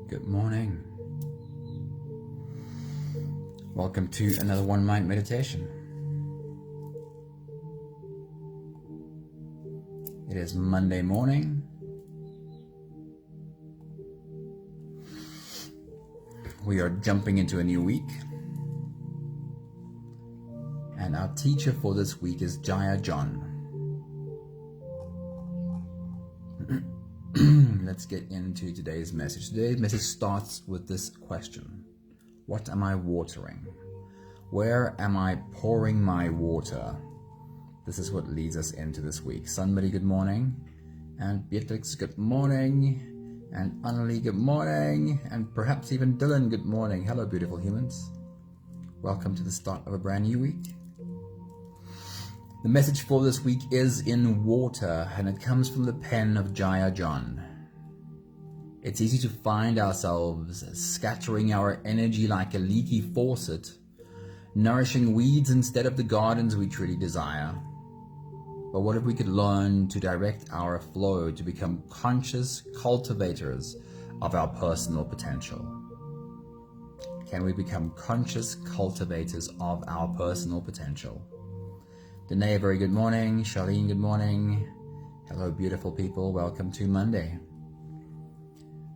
Good morning. Welcome to another One Mind meditation. It is Monday morning. We are jumping into a new week. And our teacher for this week is Jaya John. Let's get into today's message. Today's message starts with this question. What am I watering? Where am I pouring my water? This is what leads us into this week. Somebody, good morning. And Beatrix, good morning. And Annalie, good morning. And perhaps even Dylan, good morning. Hello, beautiful humans. Welcome to the start of a brand new week. The message for this week is in water, and it comes from the pen of Jaya John. It's easy to find ourselves scattering our energy like a leaky faucet, nourishing weeds instead of the gardens we truly desire. But what if we could learn to direct our flow to become conscious cultivators of our personal potential? Can we become conscious cultivators of our personal potential? Danae, very good morning. Charlene, good morning. Hello, beautiful people. Welcome to Monday.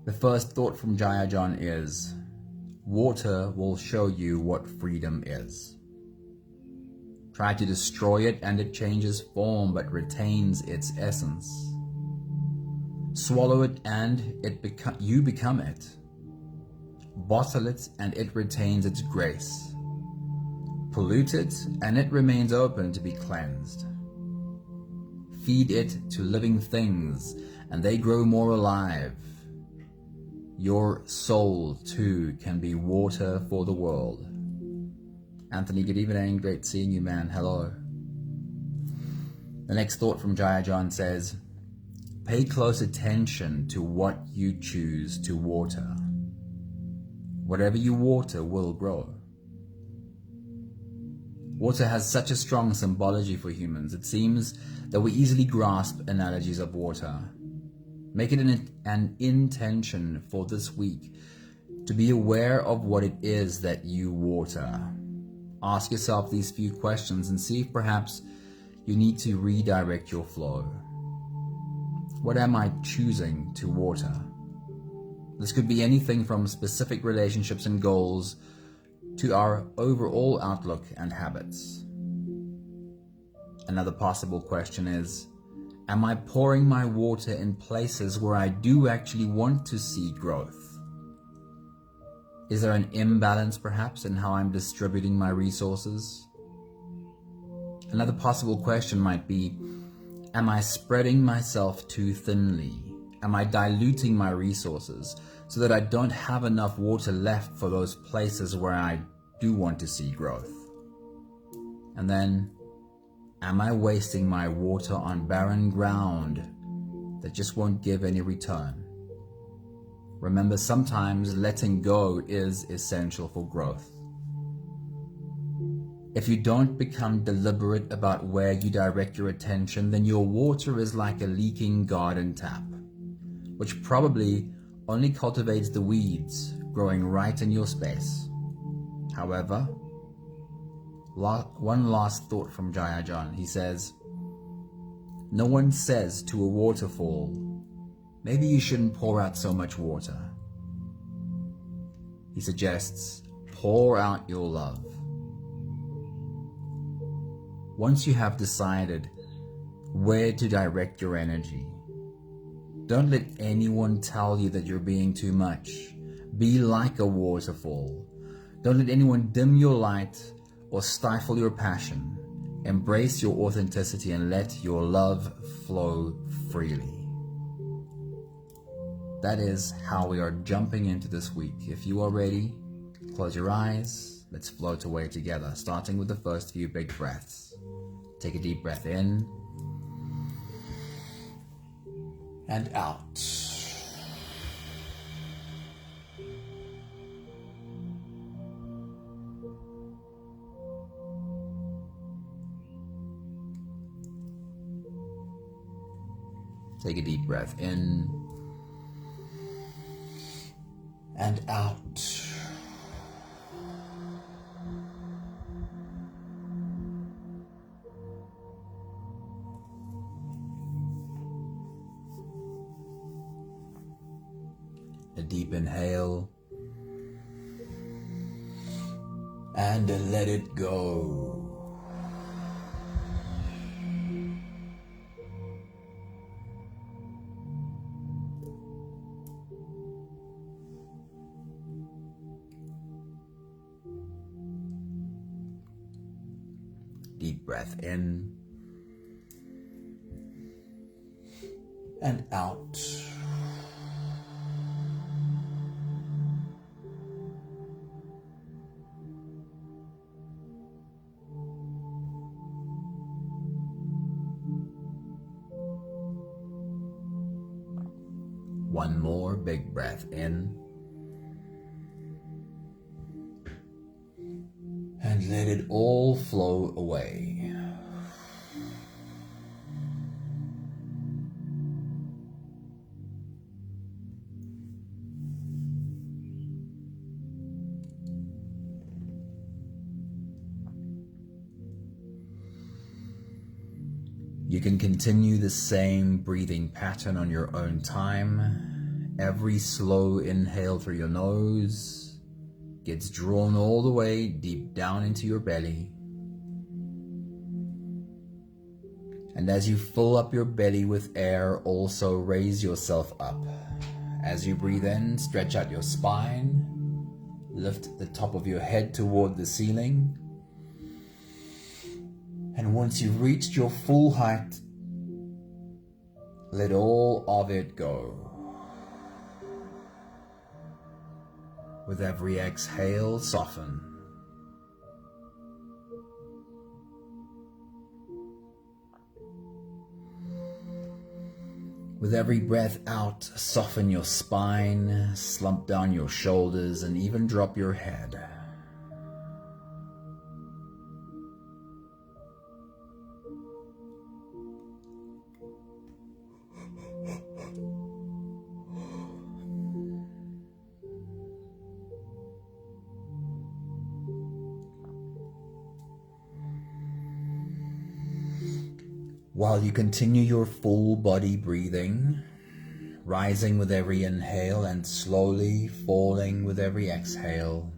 The first thought from Jaya John is, water will show you what freedom is. Try to destroy it and it changes form but retains its essence. Swallow it and you become it. Bottle it and it retains its grace. Pollute it and it remains open to be cleansed. Feed it to living things and they grow more alive. Your soul too can be water for the world. Anthony, good evening. Great seeing you, man. Hello. The next thought from Jaya John says, pay close attention to what you choose to water. Whatever you water will grow. Water has such a strong symbology for humans. It seems that we easily grasp analogies of water. Make it an intention for this week to be aware of what it is that you water. Ask yourself these few questions and see if perhaps you need to redirect your flow. What am I choosing to water? This could be anything from specific relationships and goals to our overall outlook and habits. Another possible question is, am I pouring my water in places where I do actually want to see growth? Is there an imbalance perhaps in how I'm distributing my resources? Another possible question might be, am I spreading myself too thinly? Am I diluting my resources so that I don't have enough water left for those places where I do want to see growth? And then, am I wasting my water on barren ground that just won't give any return? Remember, sometimes letting go is essential for growth. If you don't become deliberate about where you direct your attention, then your water is like a leaking garden tap, which probably only cultivates the weeds growing right in your space. However, one last thought from Jaya John. He says, no one says to a waterfall, maybe you shouldn't pour out so much water. He suggests, pour out your love. Once you have decided where to direct your energy, don't let anyone tell you that you're being too much. Be like a waterfall. Don't let anyone dim your light or stifle your passion. Embrace your authenticity and let your love flow freely. That is how we are jumping into this week. If you are ready, close your eyes. Let's float away together, starting with the first few big breaths. Take a deep breath in and out. Take a deep breath in and out. A deep inhale and let it go. Deep breath in and out. One more big breath in and let it all flow away. You can continue the same breathing pattern on your own time. Every slow inhale through your nose gets drawn all the way deep down into your belly. And as you fill up your belly with air, also raise yourself up. As you breathe in, stretch out your spine, lift the top of your head toward the ceiling. And once you've reached your full height, let all of it go. With every exhale, soften. With every breath out, soften your spine, slump down your shoulders, and even drop your head. While you continue your full body breathing, rising with every inhale and slowly falling with every exhale,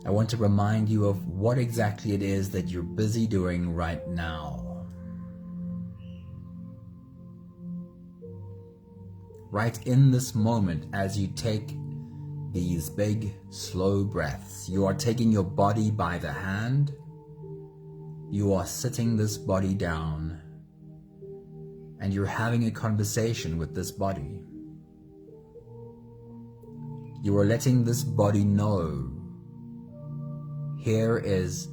I want to remind you of what exactly it is that you're busy doing right now. Right in this moment, as you take these big, slow breaths, you are taking your body by the hand. You are sitting this body down, and you're having a conversation with this body. You are letting this body know, here is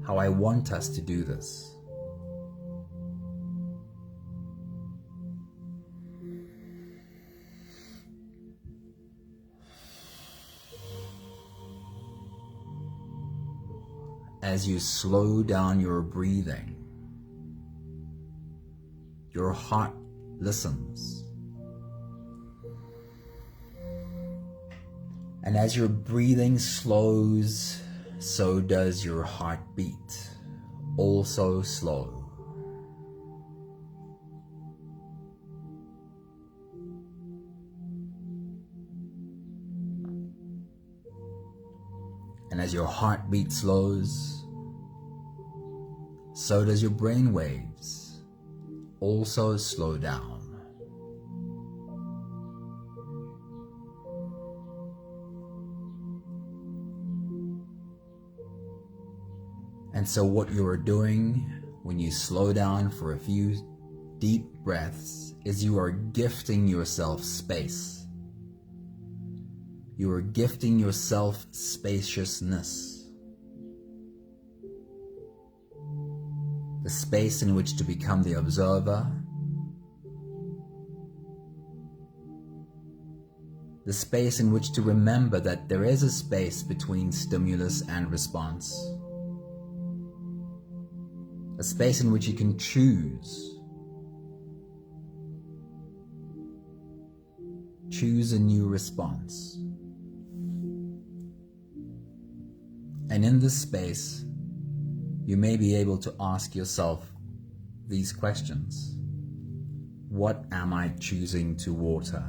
how I want us to do this. As you slow down your breathing, your heart listens. And as your breathing slows, so does your heartbeat, also slow. And as your heartbeat slows, so does your brain waves, also slow down. And so what you are doing when you slow down for a few deep breaths is you are gifting yourself space. You are gifting yourself spaciousness. The space in which to become the observer. The space in which to remember that there is a space between stimulus and response. a space in which you can choose a new response. And in this space, you may be able to ask yourself these questions. What am I choosing to water?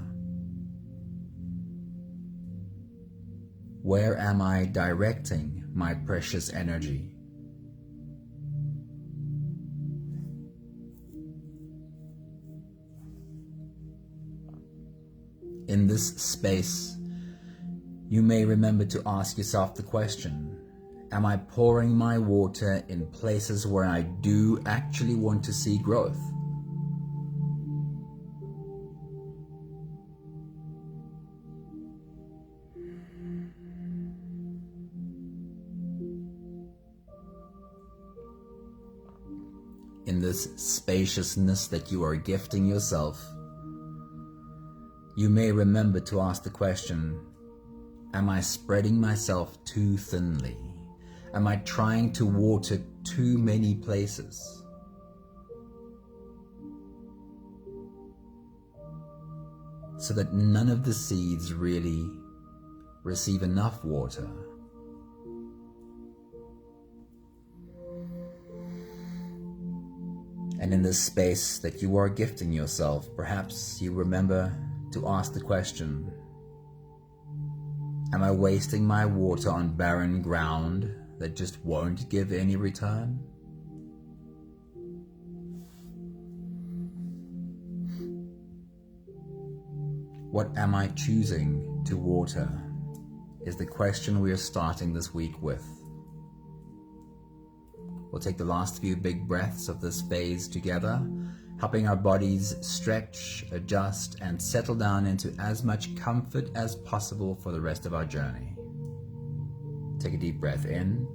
Where am I directing my precious energy? In this space, you may remember to ask yourself the question, am I pouring my water in places where I do actually want to see growth? In this spaciousness that you are gifting yourself, you may remember to ask the question, am I spreading myself too thinly? Am I trying to water too many places? So that none of the seeds really receive enough water. And in this space that you are gifting yourself, perhaps you remember to ask the question, am I wasting my water on barren ground that just won't give any return? What am I choosing to water is the question we are starting this week with. We'll take the last few big breaths of this phase together, helping our bodies stretch, adjust, and settle down into as much comfort as possible for the rest of our journey. Take a deep breath in.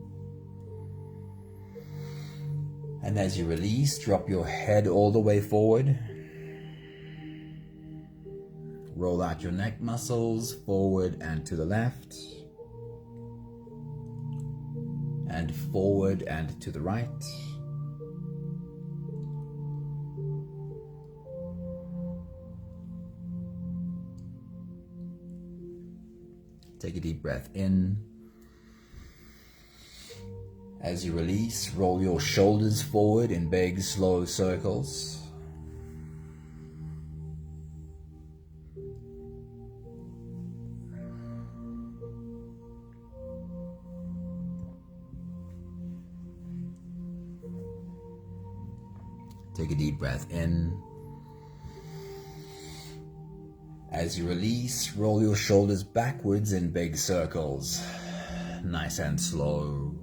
And as you release, drop your head all the way forward. Roll out your neck muscles forward and to the left. And forward and to the right. Take a deep breath in. As you release, roll your shoulders forward in big, slow circles. Take a deep breath in. As you release, roll your shoulders backwards in big circles, nice and slow.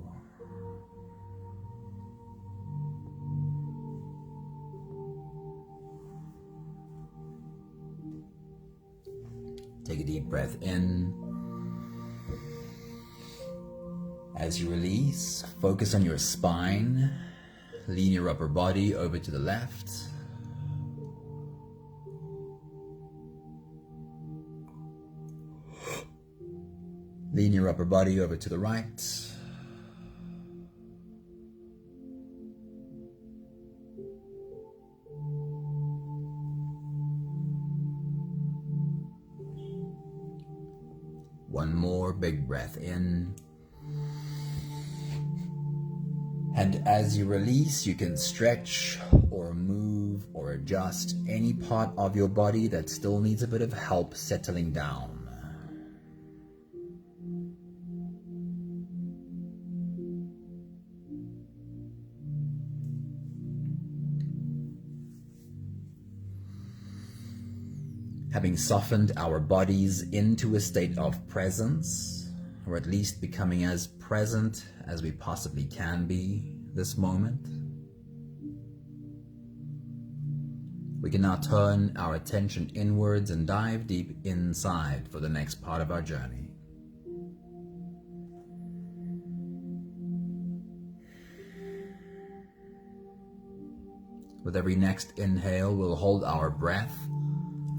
Take a deep breath in. As you release, focus on your spine. Lean your upper body over to the left. Lean your upper body over to the right. One more big breath in. And as you release, you can stretch or move or adjust any part of your body that still needs a bit of help settling down. Having softened our bodies into a state of presence, or at least becoming as present as we possibly can be this moment, we can now turn our attention inwards and dive deep inside for the next part of our journey. With every next inhale, we'll hold our breath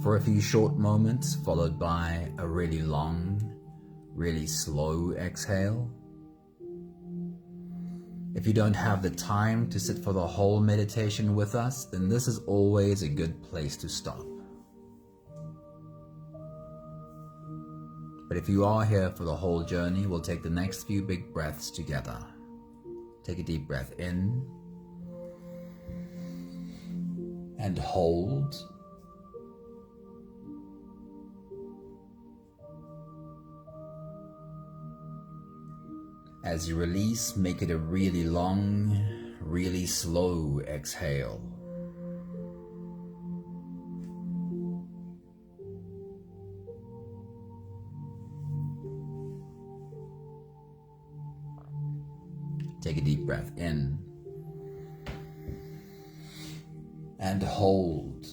for a few short moments, followed by a really long, really slow exhale. If you don't have the time to sit for the whole meditation with us, then this is always a good place to stop. But if you are here for the whole journey, we'll take the next few big breaths together. Take a deep breath in and hold. As you release, make it a really long, really slow exhale. Take a deep breath in and hold.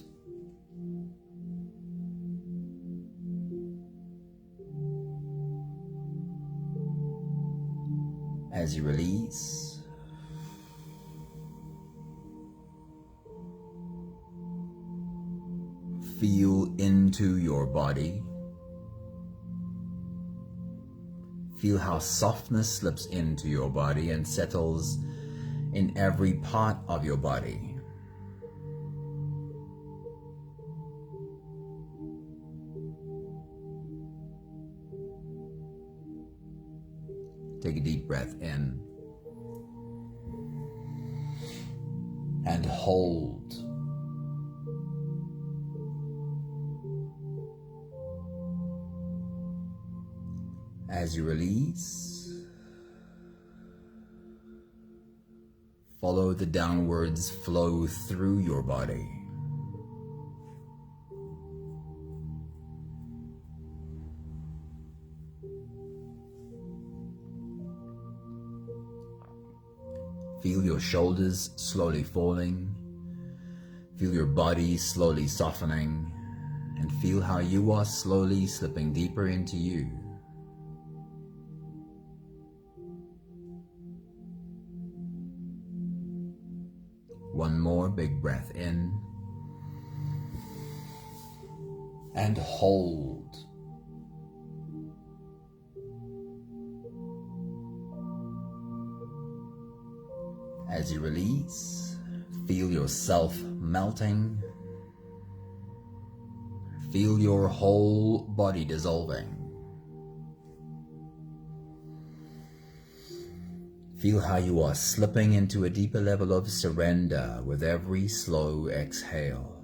As you release, feel into your body. Feel how softness slips into your body and settles in every part of your body. Take a deep breath in and hold. As you release, follow the downwards flow through your body. Feel your shoulders slowly falling. Feel your body slowly softening, and feel how you are slowly slipping deeper into you. One more big breath in and hold. As you release, feel yourself melting. Feel your whole body dissolving. Feel how you are slipping into a deeper level of surrender with every slow exhale.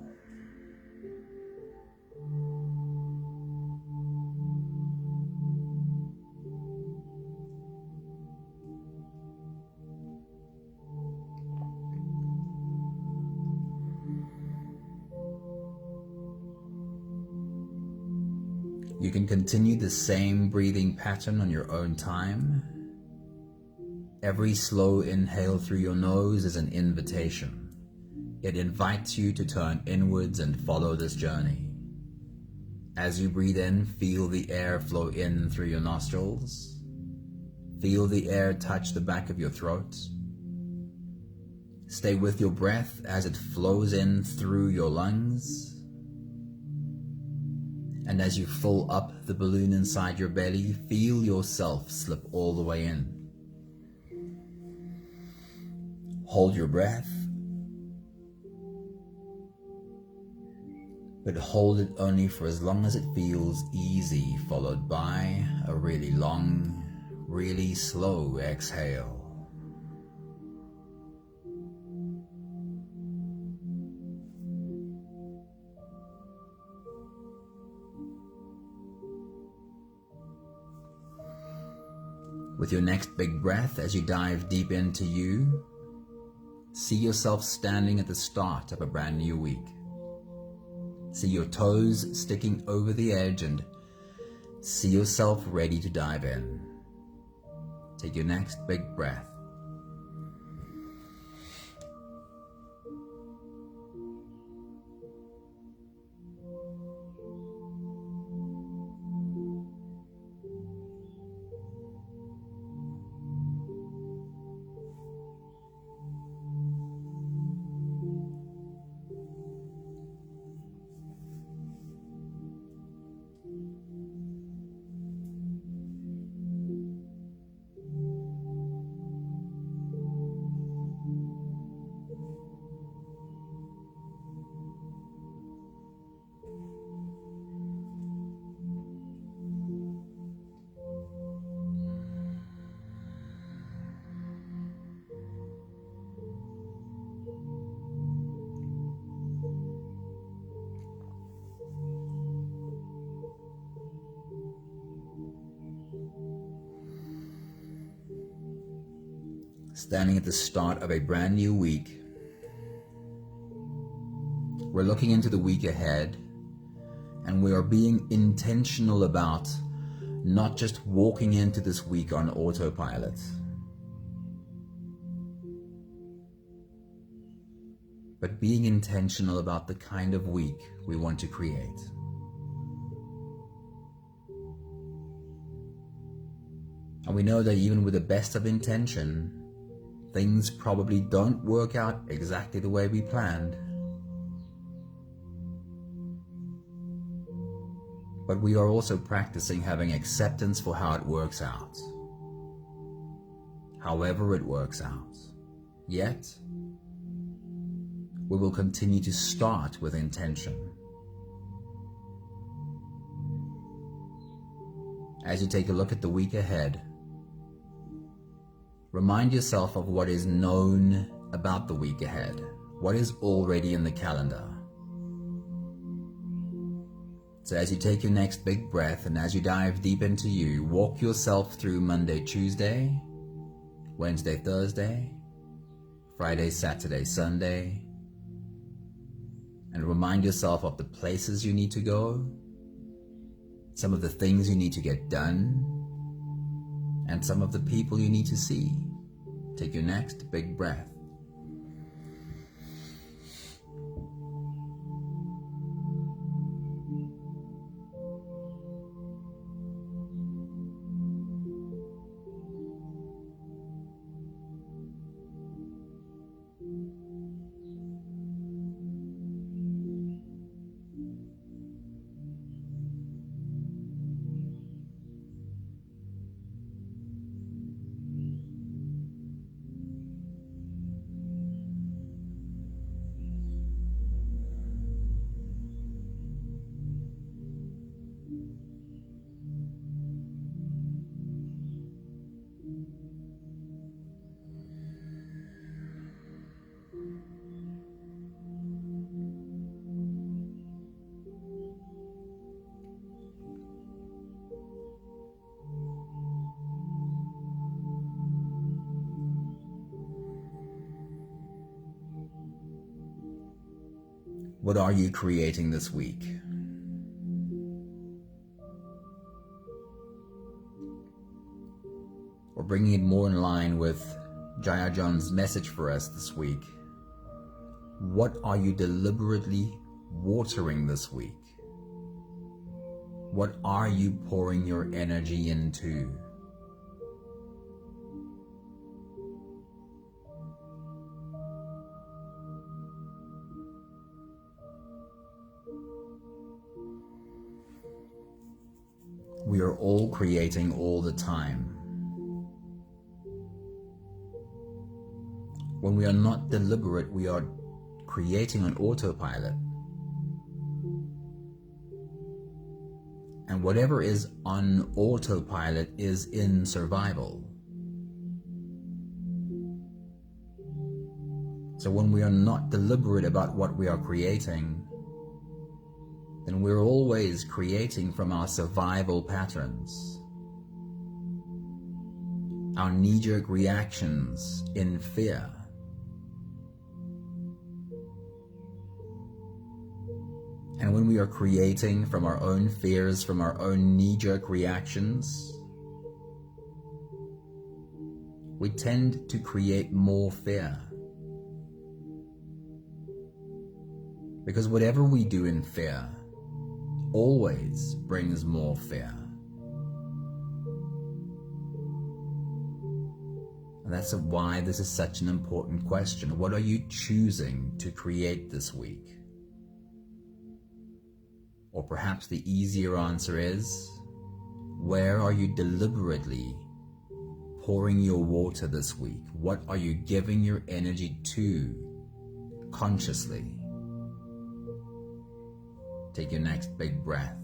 You can continue the same breathing pattern on your own time. Every slow inhale through your nose is an invitation. It invites you to turn inwards and follow this journey. As you breathe in, feel the air flow in through your nostrils. Feel the air touch the back of your throat. Stay with your breath as it flows in through your lungs. And as you fill up the balloon inside your belly, feel yourself slip all the way in. Hold your breath, but hold it only for as long as it feels easy, followed by a really long, really slow exhale. With your next big breath, as you dive deep into you, see yourself standing at the start of a brand new week. See your toes sticking over the edge and see yourself ready to dive in. Take your next big breath. Standing at the start of a brand new week, we're looking into the week ahead, and we are being intentional about not just walking into this week on autopilot, but being intentional about the kind of week we want to create. And we know that even with the best of intention, things probably don't work out exactly the way we planned. But we are also practicing having acceptance for how it works out, however it works out. Yet, we will continue to start with intention. As you take a look at the week ahead, remind yourself of what is known about the week ahead, what is already in the calendar. So as you take your next big breath and as you dive deep into you, walk yourself through Monday, Tuesday, Wednesday, Thursday, Friday, Saturday, Sunday, and remind yourself of the places you need to go, some of the things you need to get done, and some of the people you need to see. Take your next big breath. What are you creating this week? Or bringing it more in line with Jaya John's message for us this week. What are you deliberately watering this week? What are you pouring your energy into? We are all creating all the time. When we are not deliberate, we are creating on autopilot. And whatever is on autopilot is in survival. So when we are not deliberate about what we are creating, then we're always creating from our survival patterns, our knee-jerk reactions in fear. And when we are creating from our own fears, from our own knee-jerk reactions, we tend to create more fear. Because whatever we do in fear always brings more fear. And that's why this is such an important question. What are you choosing to create this week? Or perhaps the easier answer is, where are you deliberately pouring your water this week? What are you giving your energy to consciously? Take your next big breath.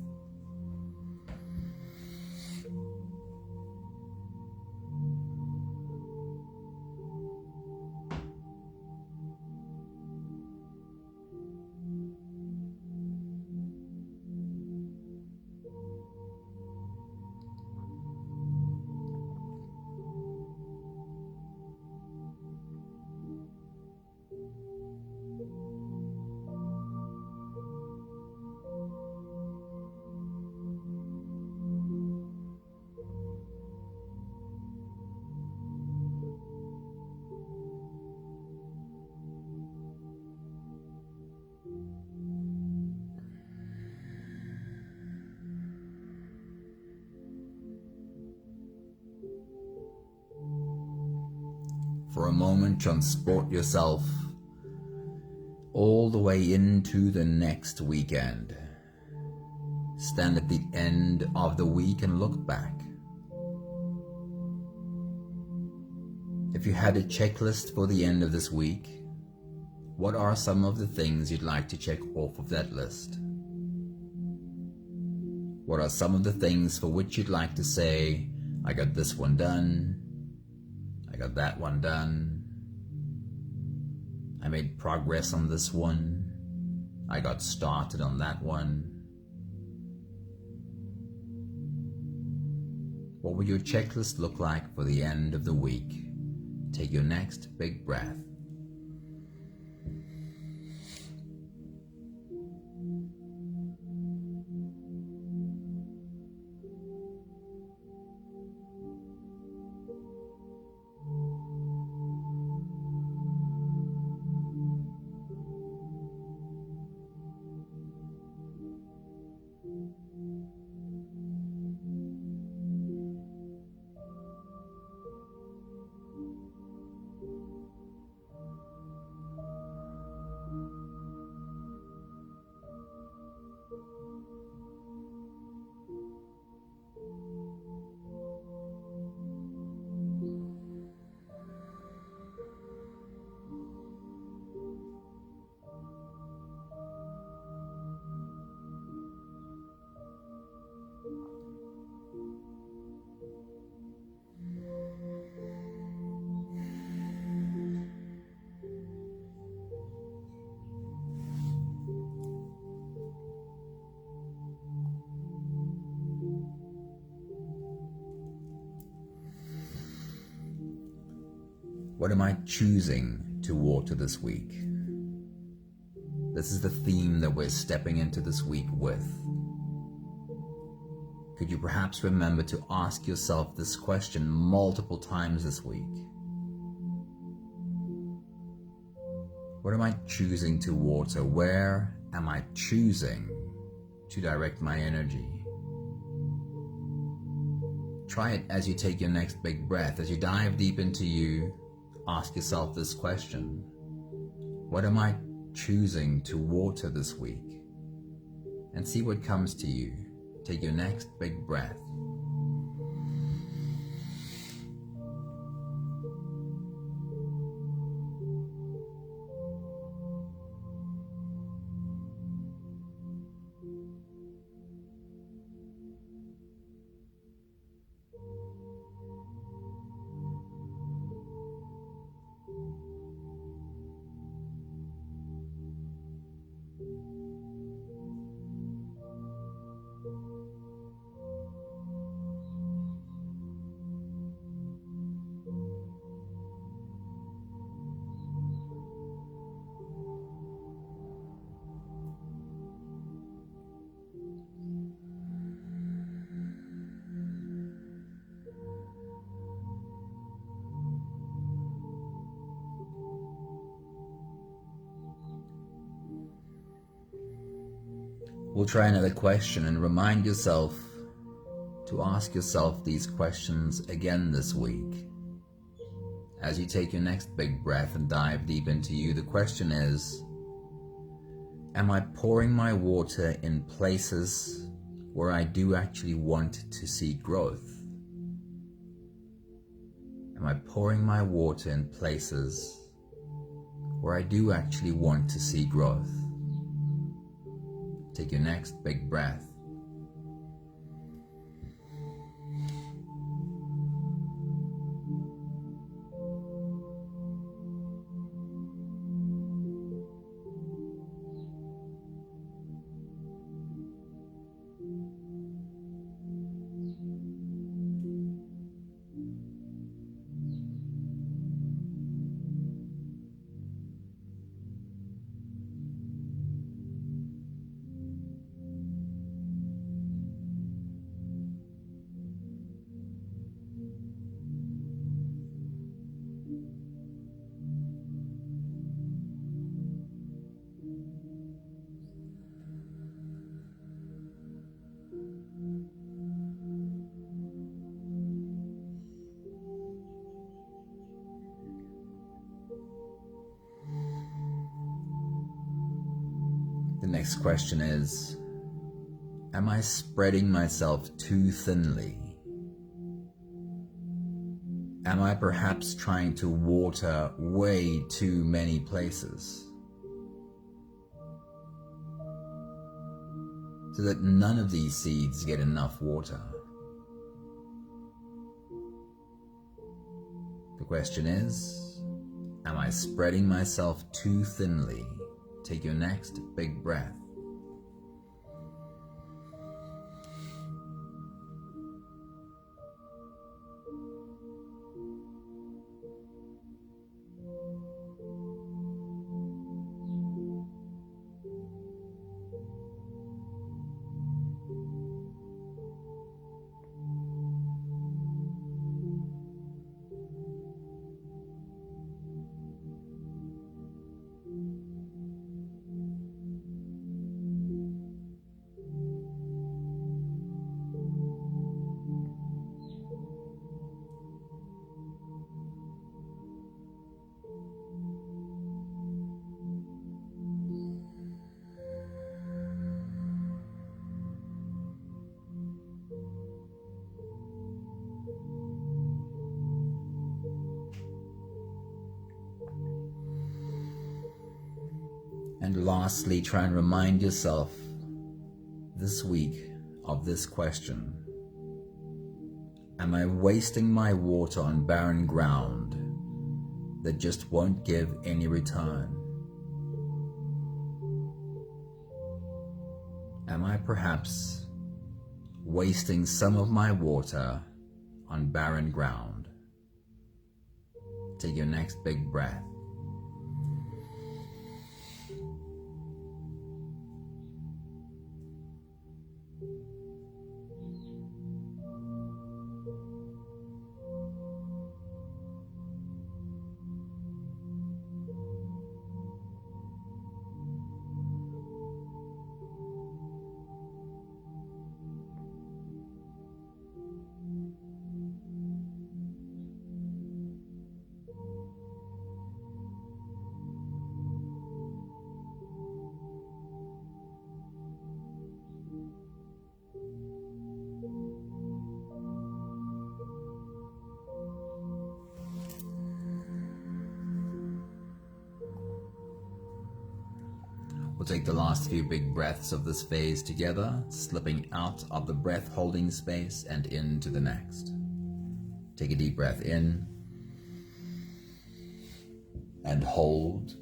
For a moment, transport yourself all the way into the next weekend. Stand at the end of the week and look back. If you had a checklist for the end of this week, what are some of the things you'd like to check off of that list? What are some of the things for which you'd like to say, I got this one done, I got that one done, I made progress on this one, I got started on that one? What would your checklist look like for the end of the week? Take your next big breath. What am I choosing to water this week? This is the theme that we're stepping into this week with. Could you perhaps remember to ask yourself this question multiple times this week? What am I choosing to water? Where am I choosing to direct my energy? Try it as you take your next big breath. As you dive deep into you, ask yourself this question. What am I choosing to water this week? And see what comes to you. Take your next big breath. We'll try another question and remind yourself to ask yourself these questions again this week. As you take your next big breath and dive deep into you, the question is, am I pouring my water in places where I do actually want to see growth? Am I pouring my water in places where I do actually want to see growth? Take your next big breath. The next question is, am I spreading myself too thinly? Am I perhaps trying to water way too many places so that none of these seeds get enough water? The question is, am I spreading myself too thinly? Take your next big breath. And lastly, try and remind yourself this week of this question. Am I wasting my water on barren ground that just won't give any return? Am I perhaps wasting some of my water on barren ground? Take your next big breath. We'll take the last few big breaths of this phase together, slipping out of the breath holding space and into the next. Take a deep breath in and hold.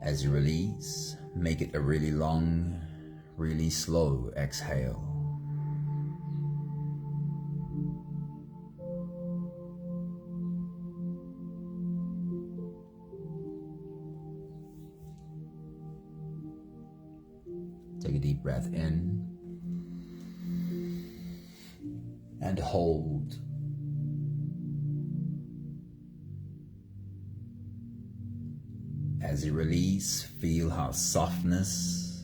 As you release, make it a really long, really slow exhale. Take a deep breath in and hold. As you release, feel how softness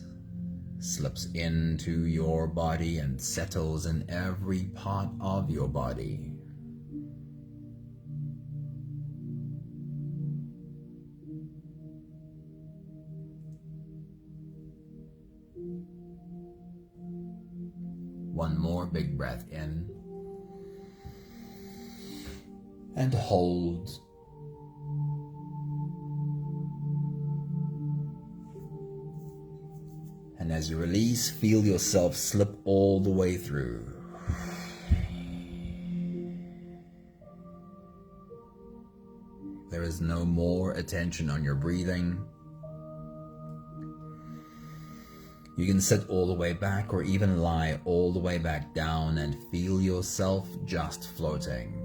slips into your body and settles in every part of your body. One more big breath in and hold. And as you release, feel yourself slip all the way through. There is no more attention on your breathing. You can sit all the way back or even lie all the way back down and feel yourself just floating.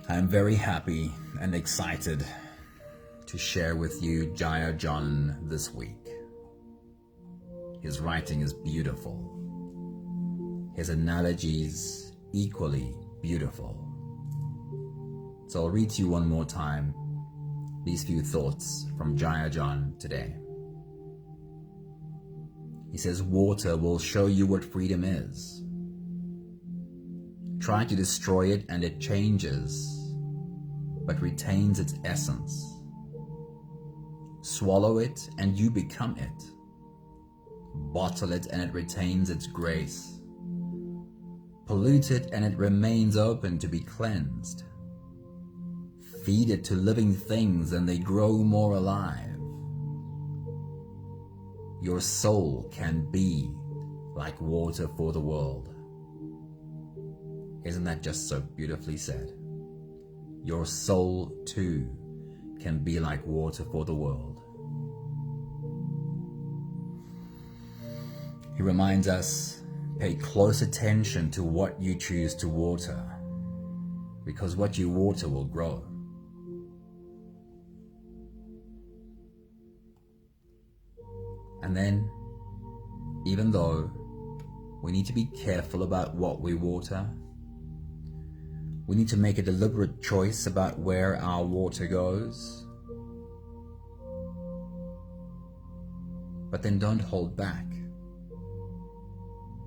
I'm very happy and excited to share with you Jaya John this week. His writing is beautiful. His analogies equally beautiful. So I'll read to you one more time these few thoughts from Jaya John today. He says water will show you what freedom is. Try to destroy it and it changes, but retains its essence. Swallow it and you become it. Bottle it and it retains its grace. Pollute it and it remains open to be cleansed. Feed it to living things and they grow more alive. Your soul can be like water for the world. Isn't that just so beautifully said? Your soul too can be like water for the world. He reminds us, pay close attention to what you choose to water, because what you water will grow. And then, even though we need to be careful about what we water, we need to make a deliberate choice about where our water goes. But then don't hold back.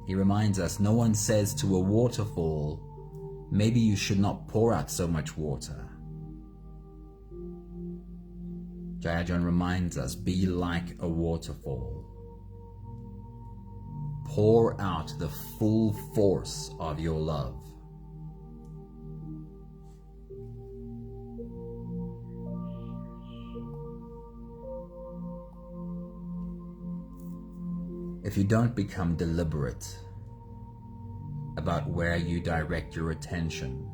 He reminds us, no one says to a waterfall, maybe you should not pour out so much water. Jayajan reminds us, be like a waterfall. Pour out the full force of your love. If you don't become deliberate about where you direct your attention,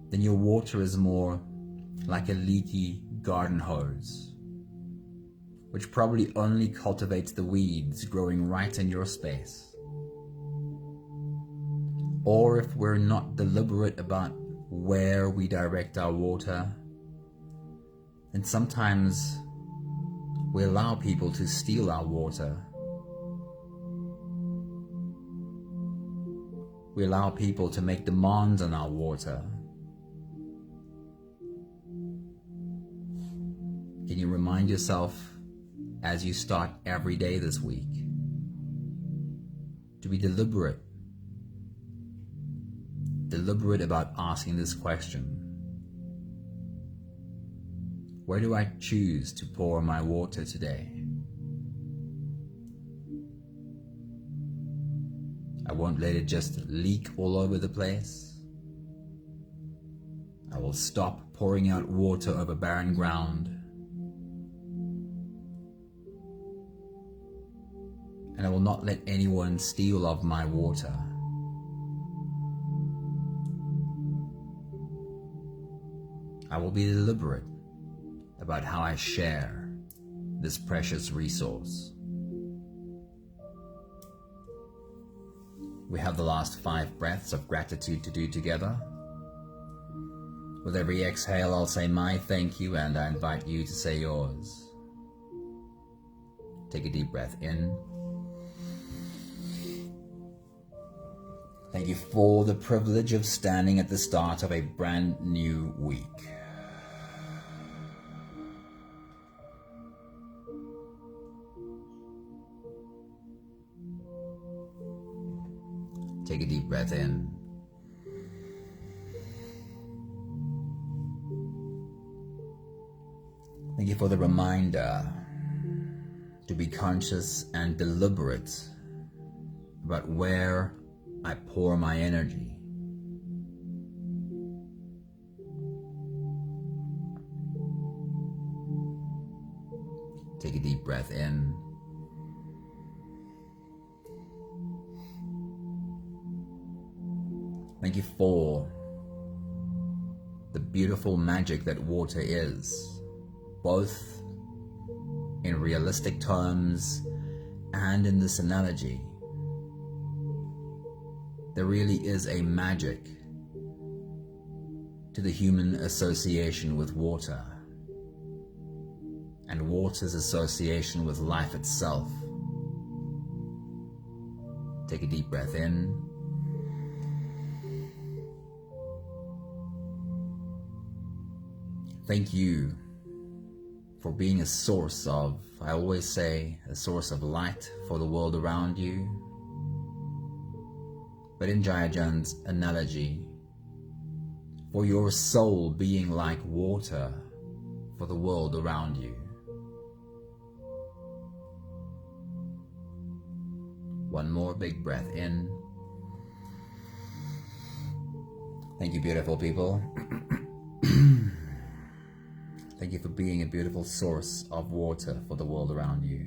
then your water is more like a leaky garden hose, which probably only cultivates the weeds growing right in your space. Or if we're not deliberate about where we direct our water, then sometimes we allow people to steal our water. We allow people to make demands on our water. Can you remind yourself as you start every day this week to be deliberate about asking this question? Where do I choose to pour my water today? I won't let it just leak all over the place. I will stop pouring out water over barren ground. And I will not let anyone steal of my water. I will be deliberate about how I share this precious resource. We have the last 5 breaths of gratitude to do together. With every exhale, I'll say my thank you, and I invite you to say yours. Take a deep breath in. Thank you for the privilege of standing at the start of a brand new week. Take a deep breath in. Thank you for the reminder to be conscious and deliberate about where I pour my energy. Take a deep breath in. Thank you for the beautiful magic that water is, both in realistic terms and in this analogy. There really is a magic to the human association with water, and water's association with life itself. Take a deep breath in. Thank you for being a source of, I always say, a source of light for the world around you. But in Jayajan's analogy, for your soul being like water for the world around you. One more big breath in. Thank you, beautiful people. Thank you for being a beautiful source of water for the world around you.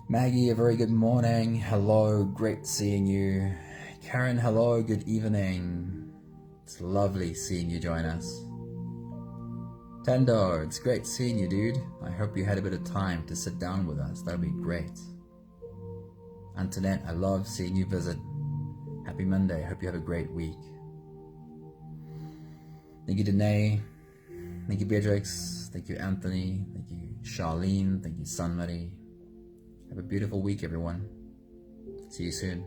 Maggie, a very good morning. Hello, great seeing you. Karen, hello, good evening. It's lovely seeing you join us. Tendo, it's great seeing you, dude. I hope you had a bit of time to sit down with us. That would be great. Antoinette, I love seeing you visit. Happy Monday. Hope you have a great week. Thank you, Danae. Thank you, Beatrix. Thank you, Anthony. Thank you, Charlene. Thank you, Sunmuddy. Have a beautiful week, everyone. See you soon.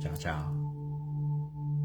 Ciao, ciao.